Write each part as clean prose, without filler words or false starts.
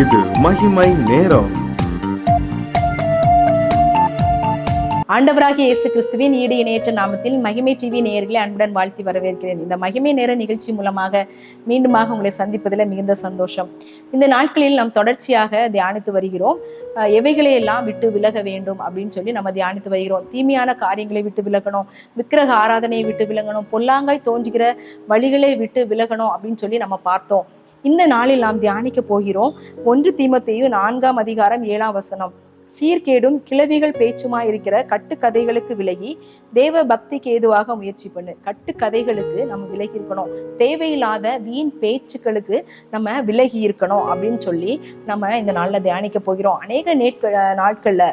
இது மகிமை நேரம். ஆண்டவராகிய இயேசு கிறிஸ்துவின் ஈடு இணையற்ற நாமத்தில் மகிமை டிவி நேயர்களை அன்புடன் வாழ்த்தி வரவேற்கிறேன். இந்த மகிமை நேர நிகழ்ச்சி மூலமாக மீண்டுமாக உங்களை சந்திப்பதில் மிகுந்த சந்தோஷம். இந்த நாட்களில் நாம் தொடர்ச்சியாக தியானித்து வருகிறோம். எவைகளை எல்லாம் விட்டு விலக வேண்டும் அப்படின்னு சொல்லி நம்ம தியானித்து வருகிறோம். தீமையான காரியங்களை விட்டு விலகணும், விக்கிரக ஆராதனையை விட்டு விலகணும், பொல்லாங்காய் தோன்றுகிற வழிகளை விட்டு விலகணும் அப்படின்னு சொல்லி நம்ம பார்த்தோம். இந்த நாளில் நாம் தியானிக்க போகிறோம் 1 தீமோத்தேயு 4:7. சீர்கேடும் கிளவிகள் பேச்சுமாய் இருக்கிற கட்டுக்கதைகளுக்கு விலகி தேவ பக்திக்கு ஏதுவாக முயற்சி பண்ணு. கட்டுக்கதைகளுக்கு நம்ம விலகி இருக்கணும், தேவையில்லாத வீண் பேச்சுக்களுக்கு நம்ம விலகி இருக்கணும் அப்படின்னு சொல்லி நம்ம இந்த நாள்ல தியானிக்க போகிறோம். அநேக நாட்கள்ல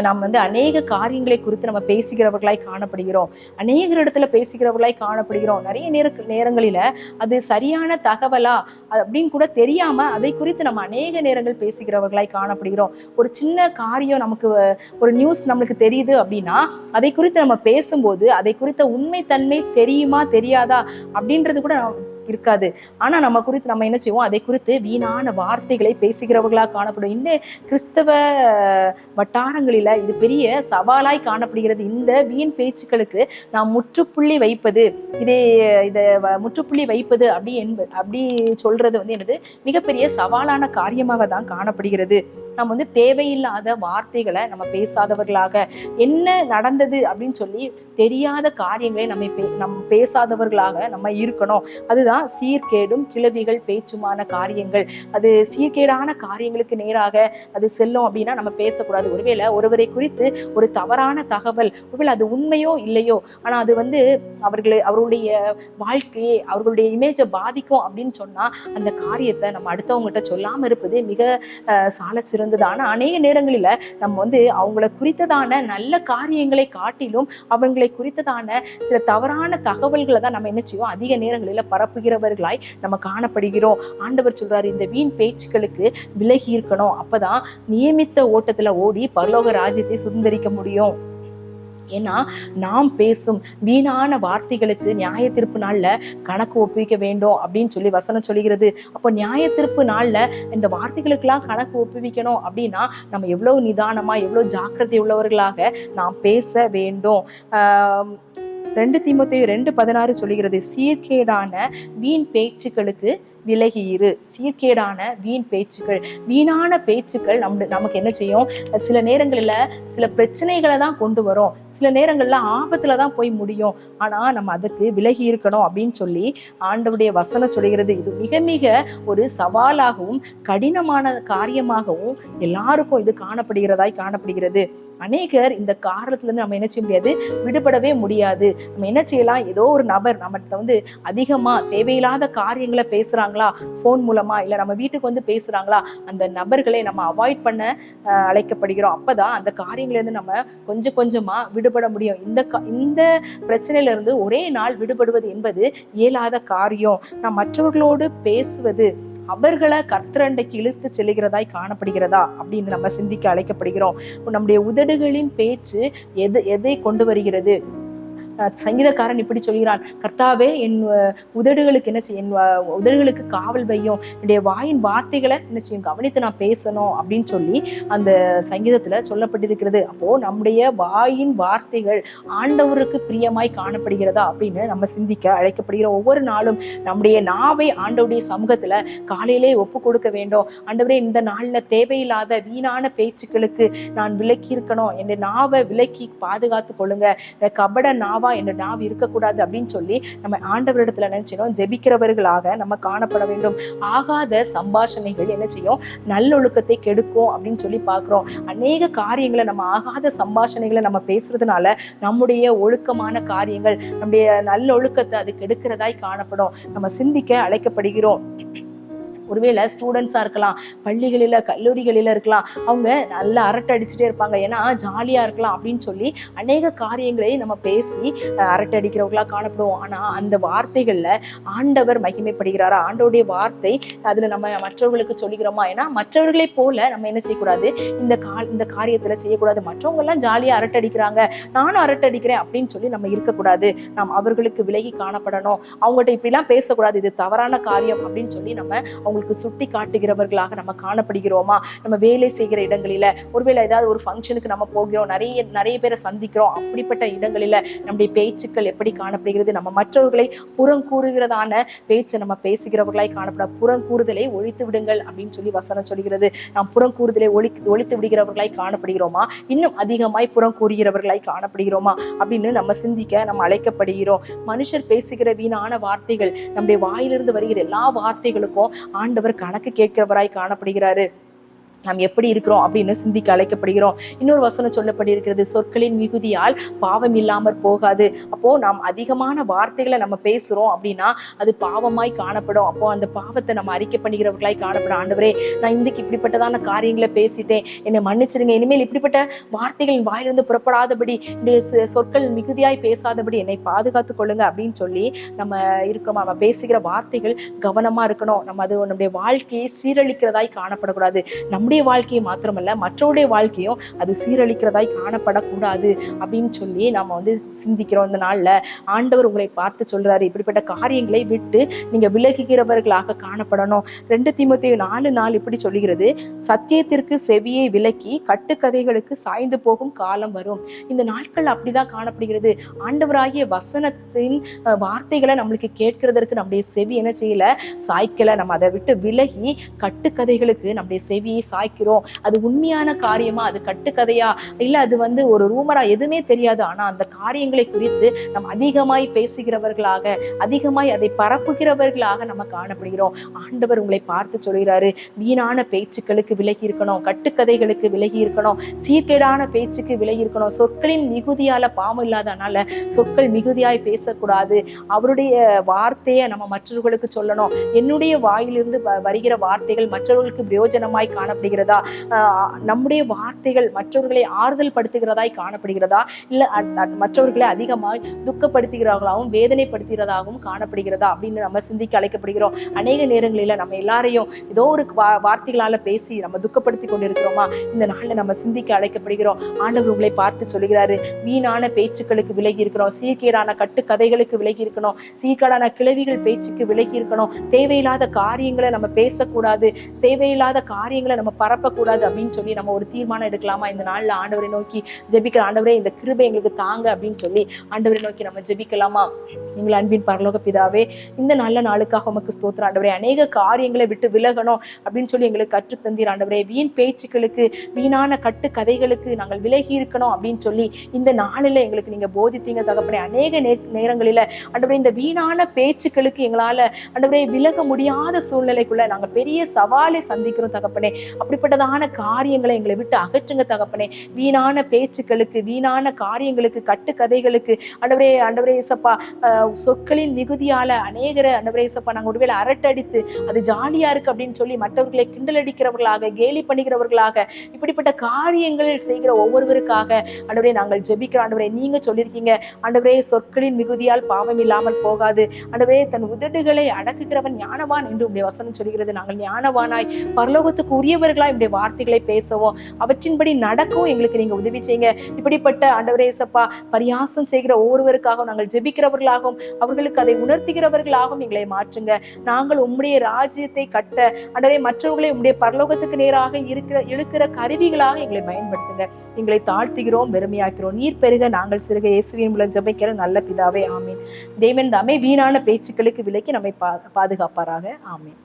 நம்ம அநேக காரியங்களை குறித்து நம்ம பேசுகிறவர்களாய் காணப்படுகிறோம், அநேகரிடத்துல பேசுகிறவர்களாய் காணப்படுகிறோம். நிறைய நேரங்களில அது சரியான தகவலா அப்படின்னு கூட தெரியாம அதை குறித்து நம்ம அநேக நேரங்கள் பேசுகிறவர்களாய் காணப்படுகிறோம். ஒரு சின்ன காரியம் நமக்கு ஒரு நியூஸ் நம்மளுக்கு தெரியுது அப்படின்னா அதை குறித்து நம்ம பேசும்போது அதை குறித்த உண்மைத்தன்மை தெரியுமா தெரியாதா அப்படின்றது கூட இருக்காது. ஆனா நம்ம என்ன செய்வோம், அதை குறித்து வீணான வார்த்தைகளை பேசுகிறவர்களாக காணப்படும். இந்த கிறிஸ்தவ வட்டாரங்களில இது பெரிய சவாலாய் காணப்படுகிறது. இந்த வீண் பேச்சுக்களுக்கு நாம் முற்றுப்புள்ளி வைப்பது, இதை முற்றுப்புள்ளி வைப்பது அப்படி சொல்றது என்னது மிகப்பெரிய சவாலான காரியமாக தான் காணப்படுகிறது. நம்ம தேவையில்லாத வார்த்தைகளை நம்ம பேசாதவர்களாக, என்ன நடந்தது அப்படின்னு சொல்லி தெரியாத காரியங்களை நம்ம பேசாதவர்களாக நம்ம இருக்கணும். அதுதான் சீர்கேடும் கிளவிகள் பேச்சுமான காரியங்கள். அது சீர்கேடான காரியங்களுக்கு நேராக அது செல்லும் அப்படின்னா நம்ம பேசக்கூடாது. ஒருவேளை ஒருவரை குறித்து ஒரு தவறான தகவல், ஒருவேளை அது உண்மையோ இல்லையோ, ஆனா அது அவர்களுடைய வாழ்க்கையை, அவர்களுடைய இமேஜை பாதிக்கும் அப்படின்னு சொன்னா அந்த காரியத்தை நம்ம அடுத்தவங்ககிட்ட சொல்லாம இருப்பது மிக சால சிறந்தது. ஆனா அநேக நேரங்களில நம்ம அவங்கள குறித்ததான நல்ல காரியங்களை காட்டிலும் அவங்களை குறித்ததான சில தவறான தகவல்களை தான் நம்ம என்ன செய்வோம், அதிக நேரங்களில பரப்புகிறவர்களாய் நம்ம காணப்படுகிறோம். ஆண்டவர் சொல்றாரு, இந்த வீண் பேச்சுக்களுக்கு விலகி இருக்கணும். அப்பதான் நியமித்த ஓட்டத்துல ஓடி பரலோக ராஜ்யத்தை சுதந்திரிக்க முடியும். ஏன்னா நாம் பேசும் வீணான வார்த்தைகளுக்கு நியாய தீர்ப்பு நாள்ல கணக்கு ஒப்புவிக்க வேண்டும் அப்படின்னு சொல்லி வசனம் சொல்கிறது. அப்போ நியாய தீர்ப்பு நாள்ல இந்த வார்த்தைகளுக்கெல்லாம் கணக்கு ஒப்புவிக்கணும் அப்படின்னா நம்ம எவ்வளவு நிதானமா, எவ்வளவு ஜாக்கிரதை உள்ளவர்களாக நாம் பேச வேண்டும். 2 தீமோத்தேயு 2:16 சொல்கிறது, சீர்கேடான வீண் பேச்சுக்களுக்கு விலகி இரு. சீர்கேடான வீண் பேச்சுக்கள், வீணான பேச்சுக்கள் நமக்கு என்ன செய்யும், சில நேரங்களில் சில பிரச்சனைகளை தான் கொண்டு வரும், சில நேரங்கள்ல ஆபத்துல தான் போய் முடியும். ஆனா நம்ம அதுக்கு விலகி இருக்கணும் அப்படின்னு சொல்லி ஆண்டவருடைய வசனம் சொல்கிறது. இது மிக மிக ஒரு சவாலாகவும் கடினமான காரியமாகவும் எல்லாருக்கும் இது காணப்படுகிறது. அநேகர் இந்த காரணத்துல இருந்து நம்ம என்ன செய்ய முடியாது, விடுபடவே முடியாது. நம்ம என்ன செய்யலாம், ஏதோ ஒரு நபர் நம்மகிட்ட அதிகமா தேவையில்லாத காரியங்களை பேசுறாங்களா, போன் மூலமா இல்ல நம்ம வீட்டுக்கு பேசுறாங்களா, அந்த நபர்களை நம்ம அவாய்ட் பண்ண அழைக்கப்படுகிறோம். அப்பதான் அந்த காரியங்கள்ல இருந்து நம்ம கொஞ்சம் கொஞ்சமா விடுபட முடியும். இந்த பிரச்சனையில இருந்து ஒரே நாள் விடுபடுவது என்பது இயலாத காரியம். நாம் மற்றவர்களோடு பேசுவது அவர்களை கர்த்தரண்டைக்கு இழுத்து செல்லுகிறதாய் காணப்படுகிறதா அப்படின்னு நம்ம சிந்திக்க அழைக்கப்படுகிறோம். நம்முடைய உதடுகளின் பேச்சு எதை கொண்டு வருகிறது? சங்கீதக்காரன் இப்படி சொல்கிறான், கர்த்தாவே என் உதடுகளுக்கு என்ன செய்யும், என் உதடுகளுக்கு காவல் வையும், என்னுடைய வாயின் வார்த்தைகளை என்ன செய்யும் கவனித்து நான் பேசணும் அப்படின்னு சொல்லி அந்த சங்கீதத்துல சொல்லப்பட்டிருக்கிறது. அப்போ நம்முடைய வாயின் வார்த்தைகள் ஆண்டவருக்கு பிரியமாய் காணப்படுகிறதா அப்படின்னு நம்ம சிந்திக்க அழைக்கப்படுகிற ஒவ்வொரு நாளும் நம்முடைய நாவை ஆண்டவருடைய சமூகத்துல காலையிலே ஒப்பு கொடுக்க வேண்டும். ஆண்டவரே, இந்த நாள்ல தேவையில்லாத வீணான பேச்சுக்களுக்கு நான் விலக்கி இருக்கணும், என் நாவை விலக்கி பாதுகாத்து கொள்ளுங்க, கபட நாவா என்ற நாவு இருக்கக்கூடாது அப்படின்னு சொல்லி நம்ம ஆண்டவரிடத்துல நினைச்சோம் ஜெபிக்கிறவர்களாக நம்ம காணப்பட வேண்டும். ஆகாத சம்பாஷணைகள் என்ன செய்யும், நல்லொழுக்கத்தை கெடுக்கும் அப்படின்னு சொல்லி பார்க்கிறோம். அநேக காரியங்களை நம்ம ஆகாத சம்பாஷணைகளை நம்ம பேசுறதுனால நம்முடைய ஒழுக்கமான காரியங்கள், நம்முடைய நல்லொழுக்கத்தை அது கெடுக்கிறதாய் காணப்படும். நம்ம சிந்திக்க அழைக்கப்படுகிறோம். ஒருவேளை ஸ்டூடெண்ட்ஸா இருக்கலாம், பள்ளிகளில கல்லூரிகளில இருக்கலாம், அவங்க நல்லா அரட்டை அடிச்சுட்டே இருப்பாங்க, ஏன்னா ஜாலியா இருக்கலாம் அப்படின்னு சொல்லி அநேக காரியங்களை நம்ம பேசி அரட்டை அடிக்கிறவர்களா காணப்படுவோம். ஆனா அந்த வார்த்தைகள்ல ஆண்டவர் மகிமைப்படுகிறாரா, ஆண்டவருடைய வார்த்தை அதுல நம்ம மற்றவர்களுக்கு சொல்லிக்கிறோமா? ஏன்னா மற்றவர்களை போல நம்ம என்ன செய்யக்கூடாது, இந்த காரியத்துல செய்யக்கூடாது. மற்றவங்க எல்லாம் ஜாலியா அரட்டை அடிக்கிறாங்க, நானும் அரட்டை அடிக்கிறேன் அப்படின்னு சொல்லி நம்ம இருக்கக்கூடாது. நாம் அவர்களுக்கு விலகி காணப்படணும். அவங்ககிட்ட இப்படிலாம் பேசக்கூடாது, இது தவறான காரியம் அப்படின்னு சொல்லி நம்ம அவங்களுக்கு மற்றவர்களுக்கு சுட்டி காட்டுகிறவர்களாக நம்ம காணப்படுகிறோமா? நம்ம வேலை செய்கிற இடங்களில, ஒருவேளை ஏதாவது ஒரு ஃபங்க்ஷனுக்கு நம்ம போகிறோம், நிறைய பேரை சந்திக்கிறோம், அப்படிப்பட்ட இடங்களில நம்முடைய பேச்சுக்கள் எப்படி காணப்படுகிறது? நம்ம மற்றவர்களை புறங்கூறுகிறதான பேச்சை நம்ம பேசுகிறவர்களாய் காணப்பட, புறங்கூறுதலை ஒழித்து விடுங்கள் அப்படின்னு சொல்லி வசனம் சொல்கிறது. நாம் புறங்கூறுதலை ஒழித்து விடுகிறவர்களாய் காணப்படுகிறோமா? இன்னும் அதிகமாய் புறங்கூறுகிறவர்களாய் காணப்படுகிறோமா அப்படின்னு நம்ம சிந்திக்க நம்ம அழைக்கப்படுகிறோம். மனுஷர் பேசுகிற வீணான வார்த்தைகள், நம்முடைய வாயிலிருந்து வருகிற எல்லா வார்த்தைகளுக்கும் ஆண்டவர் கணக்கு கேட்கிறவராய் காணப்படுகிறாரு. நாம் எப்படி இருக்கிறோம் அப்படின்னு சிந்திக்க அழைக்கப்படுகிறோம். இன்னொரு வசனம் சொல்லப்பட்டிருக்கிறது, சொற்களின் மிகுதியால் பாவம் இல்லாமற் போகாது. அப்போ நாம் அதிகமான வார்த்தைகளை நம்ம பேசுறோம் அப்படின்னா அது பாவமாய் காணப்படும். அப்போ அந்த பாவத்தை நம்ம அறிக்கை பண்ணுகிறவர்களாய் காணப்படும். ஆண்டவரே, நான் இன்றைக்கு இப்படிப்பட்டதான காரியங்களை பேசிட்டேன், என்னை மன்னிச்சிருங்க. இனிமேல் இப்படிப்பட்ட வார்த்தைகளின் வாயிலிருந்து புறப்படாதபடி, சொற்கள் மிகுதியாய் பேசாதபடி என்னை பாதுகாத்து கொள்ளுங்க அப்படின்னு சொல்லி நம்ம இருக்கோம். நம்ம பேசுகிற வார்த்தைகள் கவனமா இருக்கணும். நம்ம அது நம்முடைய வாழ்க்கையை சீரழிக்கிறதாய் காணப்படக்கூடாது. நம்முடைய வாழ்க்கையை மாத்திரமல்ல, மற்றவருடைய வாழ்க்கையும் அது சீரழிக்கிறதாய் காணப்படக்கூடாது அப்படின்னு சொல்லி நம்ம சிந்திக்கிறோம். இந்த நாள்ல ஆண்டவர் உங்களை பார்த்து சொல்றாரு, இப்படிப்பட்ட காரியங்களை விட்டு நீங்க விலகுகிறவர்களாக காணப்படணும். 2 தீமோத்தேயு 4:4 இப்படி சொல்லுகிறது, சத்தியத்திற்கு செவியை விலக்கி கட்டுக்கதைகளுக்கு சாய்ந்து போகும் காலம் வரும். இந்த நாட்கள் அப்படிதான் காணப்படுகிறது. ஆண்டவராகிய வசனத்தின் வார்த்தைகளை நம்மளுக்கு கேட்கிறதற்கு நம்முடைய செவி என்ன செய்யல, சாய்க்கல. நம்ம அதை விட்டு விலகி கட்டுக்கதைகளுக்கு நம்முடைய செவியை சாய்க்கிறோம். அது உண்மையான காரியமா, அது கட்டுக்கதையா, இல்ல அது ஒரு ரூமரா, எதுவுமே தெரியாது. ஆனா அந்த காரியங்களை குறித்து நம்ம அதிகமாய் பேசுகிறவர்களாக, அதிகமாய் அதை பரப்புகிறவர்களாக நம்ம காணப்படுகிறோம். ஆண்டவர் உங்களை பார்த்து சொல்கிறாரு, வீணான பேச்சுக்களுக்கு விலகி இருக்கணும், கட்டுக்கதைகளுக்கு விலகி இருக்கணும், சீர்கேடான பேச்சுக்கு விலகி இருக்கணும். சொற்களின் மிகுதியால பாவம் இல்லாதனால சொற்கள் மிகுதியாய் பேசக்கூடாது. அவருடைய வார்த்தையை நம்ம மற்றவர்களுக்கு சொல்லணும். என்னுடைய வாயிலிருந்து வருகிற வார்த்தைகள் மற்றவர்களுக்கு பிரயோஜனமாய் காணப்படுகிறதா? நம்முடைய வார்த்தைகள் மற்றவர்களை ஆறுதல் படுத்துகிறதாய் காணப்படுகிறதா? இல்ல மற்றவர்களை அதிகமாய் துக்கப்படுத்துகிறவர்களாகவும் வேதனைப்படுத்துகிறதாகவும் காணப்படுகிறதா அப்படின்னு நம்ம சிந்திக்க அழைக்கப்படுகிறோம். அநேக நேரங்களில நம்ம எல்லாரையும் ஏதோ ஒரு வார்த்தைகளால பேசி நம்ம துக்கப்படுத்தி கொண்டிருக்கிறோமா? இந்த நாள்ல நம்ம சிந்திக்க அழைக்கப்படுகிறோம். ஆண்டவர் உங்களை பார்த்து சொல்கிறாரு, வீணான பேச்சுக்களுக்கு விலகி இருக்கணும், சீர்கேடான கட்டுக்கதைகளுக்கு விலகி இருக்கணும், சீர்கேடான கிளவிகள் பேச்சுக்கு விலகி இருக்கணும், தேவையில்லாத காரியங்களை நம்ம பேசக்கூடாது, தேவையில்லாத காரியங்களை நம்ம பரப்பக்கூடாது அப்படின்னு சொல்லி நம்ம ஒரு தீர்மானம் எடுக்கலாமா? இந்த நாள்ல ஆண்டவரை நோக்கி ஜெபிக்கிற, ஆண்டவரே இந்த கிருபை எங்களுக்கு தாங்க அப்படின்னு சொல்லி ஆண்டவரை நோக்கி நம்ம ஜெபிக்கலாமா? எங்கள் அன்பின் பரலோக பிதாவே, இந்த நல்ல நாளுக்காக உமக்கு ஸ்தோத்திரம் ஆண்டவரே. அநேக காரியங்களை விட்டு விலகணும் அப்படின்னு சொல்லி எங்களுக்கு கற்றுத்தந்தீர் ஆண்டவரே. வீண் பேச்சுக்களுக்கு, வீணான கட்டு கதைகளுக்கு நாங்கள் விலகி இருக்கணும் அப்படின்னு சொல்லி இந்த நாளில் எங்களுக்கு நீங்க போதித்தீங்க தகப்பனே. அநேக நேரங்களில ஆண்டவரே இந்த வீணான பேச்சுக்களுக்கு எங்களால ஆண்டவரே விலக முடியாத சூழ்நிலைக்குள்ள நாங்கள் பெரிய சவாலை சந்திக்கிறோம் தகப்பனே. அப்படிப்பட்டதான காரியங்களை எங்களை விட்டு அகற்றுங்க தகப்பனே. வீணான பேச்சுக்களுக்கு, வீணான காரியங்களுக்கு, கட்டுக்கதைகளுக்கு ஆண்டவரே இயேசப்பா, சொற்களின் மிகுதியால அநேகரை ஆண்டவரே இயேசப்பா நாங்கள் ஒருவேளை அரட்டடித்து அது ஜாலியா இருக்கு அப்படின்னு சொல்லி மற்றவர்களை கிண்டல் அடிக்கிறவர்களாக, கேலி பண்ணுகிறவர்களாக, இப்படிப்பட்ட காரியங்கள் செய்கிற ஒவ்வொருவருக்காக ஆண்டவரே நாங்கள் ஜெபிக்கிறோம். ஆண்டவரே நீங்க சொல்லியிருக்கீங்க ஆண்டவரே, சொற்களின் மிகுதியால் பாவம் இல்லாமல் போகாது. ஆண்டவரே தன் உதடுகளை அடக்குகிறவன் ஞானவான் என்று உடைய வசனம் சொல்கிறது. நாங்கள் ஞானவானாய் பரலோகத்துக்கு உரியவர்களாய் உடைய வார்த்தைகளை பேசவும் அவற்றின்படி நடக்கவும் எங்களுக்கு நீங்க உதவி செய்யுங்க. இப்படிப்பட்ட ஆண்டவரே இயேசப்பா பரியாசம் செய்கிற ஒவ்வொருவருக்காகவும் நாங்கள் ஜெபிக்கிறவர்களாகவும் அவர்களுக்கு அதை உணர்த்துகிறவர்களாகவும் எங்களை மாற்றுங்க. நாங்கள் உம்முடைய ராஜ்யத்தை கட்ட ஆண்டவரே மற்றவர்களை உம்முடைய பரலோகத்துக்கு நேராக இழுக்கிற கருவிகளாக எங்களை பயன்படுத்துங்க. எங்களை தாழ்த்துகிறோம், வெறுமையாக்கிறோம். நீர் பெருக நாங்கள் சிறுக, இயேசுவின் மூலம் ஜெபிக்கிற நல்ல பிதாவே, ஆமீன். தேவன் தாமே வீணான பேச்சுக்களுக்கு விலக்கி நம்மை பாதுகாப்பாராக. ஆமீன்.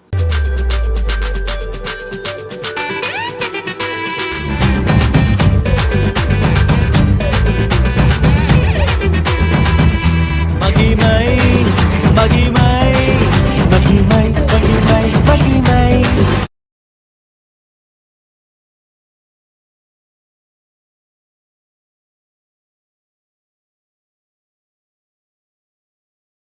மகிமை